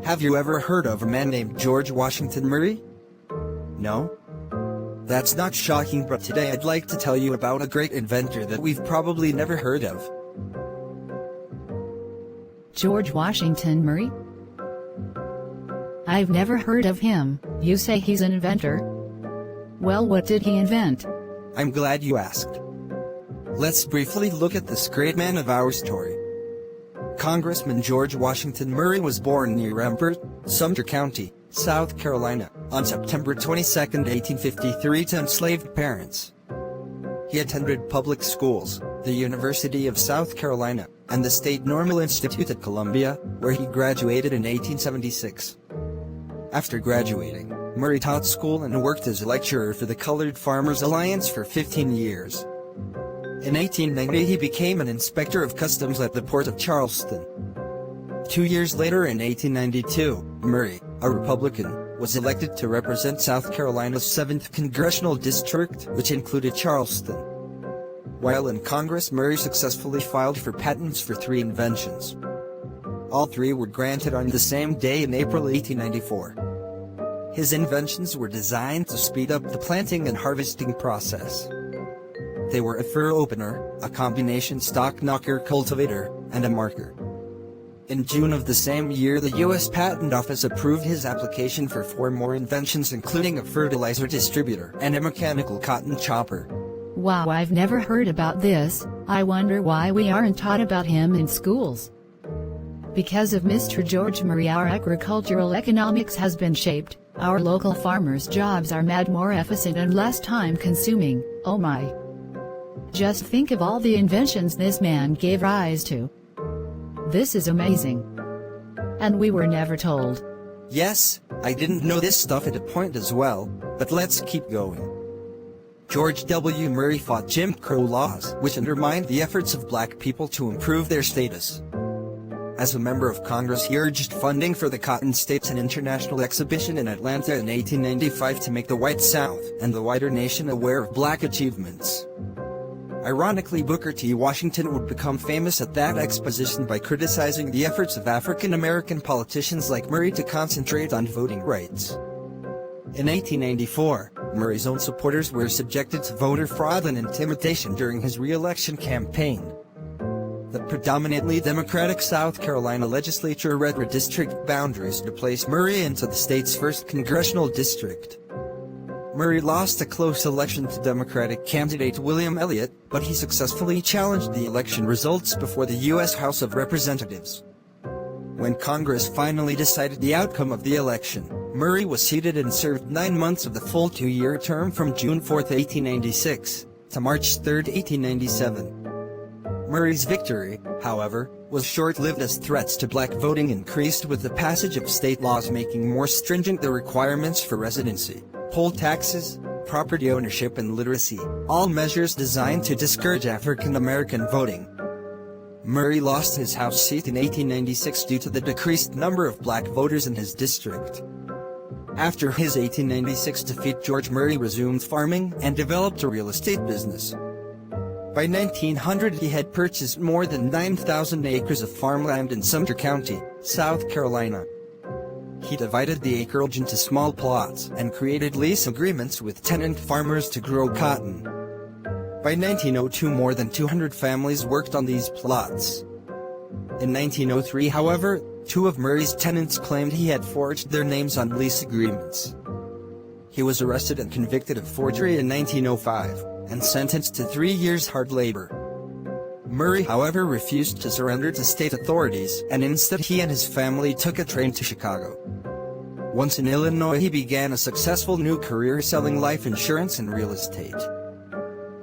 Have you ever heard of a man named George Washington Murray? No? That's not shocking, but today I'd like to tell you about a great inventor that we've probably never heard of. George Washington Murray? I've never heard of him. You say he's an inventor? Well, what did he invent? I'm glad you asked. Let's briefly look at this great man of our story. Congressman George Washington Murray was born near Rampart, Sumter County, South Carolina, on September 22, 1853 to enslaved parents. He attended public schools, the University of South Carolina, and the State Normal Institute at Columbia, where he graduated in 1876. After graduating, Murray taught school and worked as a lecturer for the Colored Farmers Alliance for 15 years. In 1890 he became an inspector of customs at the port of Charleston. 2 years later, in 1892, Murray, a Republican, was elected to represent South Carolina's 7th Congressional District, which included Charleston. While in Congress, Murray successfully filed for patents for 3 inventions. All 3 were granted on the same day in April 1894. His inventions were designed to speed up the planting and harvesting process. They were a fur opener, a combination stalk knocker cultivator, and a marker. In June of the same year, the U.S. Patent Office approved his application for 4 more inventions, including a fertilizer distributor and a mechanical cotton chopper. Wow, I've never heard about this. I wonder why we aren't taught about him in schools. Because of Mr. George Murray, our agricultural economics has been shaped. Our local farmers' jobs are made more efficient and less time-consuming. Oh my! Just think of all the inventions this man gave rise to. This is amazing. And we were never told. Yes, I didn't know this stuff at a point as well, but let's keep going. George W. Murray fought Jim Crow laws, which undermined the efforts of black people to improve their status. As a member of Congress, he urged funding for the Cotton States, an international exhibition in Atlanta in 1895 to make the white South and the wider nation aware of black achievements. Ironically, Booker T. Washington would become famous at that exposition by criticizing the efforts of African-American politicians like Murray to concentrate on voting rights. In 1894, Murray's own supporters were subjected to voter fraud and intimidation during his re-election campaign. The predominantly Democratic South Carolina legislature redistricted boundaries to place Murray into the state's 1st congressional district. Murray lost a close election to Democratic candidate William Elliott, but he successfully challenged the election results before the U.S. House of Representatives. When Congress finally decided the outcome of the election, Murray was seated and served 9 months of the full 2-year term from June 4, 1896, to March 3, 1897. Murray's victory, however, was short-lived as threats to black voting increased with the passage of state laws making more stringent the requirements for residency, poll taxes, property ownership and literacy, all measures designed to discourage African-American voting. Murray lost his House seat in 1896 due to the decreased number of black voters in his district. After his 1896 defeat, George Murray resumed farming and developed a real estate business. By 1900 he had purchased more than 9,000 acres of farmland in Sumter County, South Carolina. He divided the acreage into small plots and created lease agreements with tenant farmers to grow cotton. By 1902 more than 200 families worked on these plots. In 1903, however, 2 of Murray's tenants claimed he had forged their names on lease agreements. He was arrested and convicted of forgery in 1905, and sentenced to 3 years hard labor. Murray, however, refused to surrender to state authorities, and instead he and his family took a train to Chicago. Once in Illinois, he began a successful new career selling life insurance and real estate.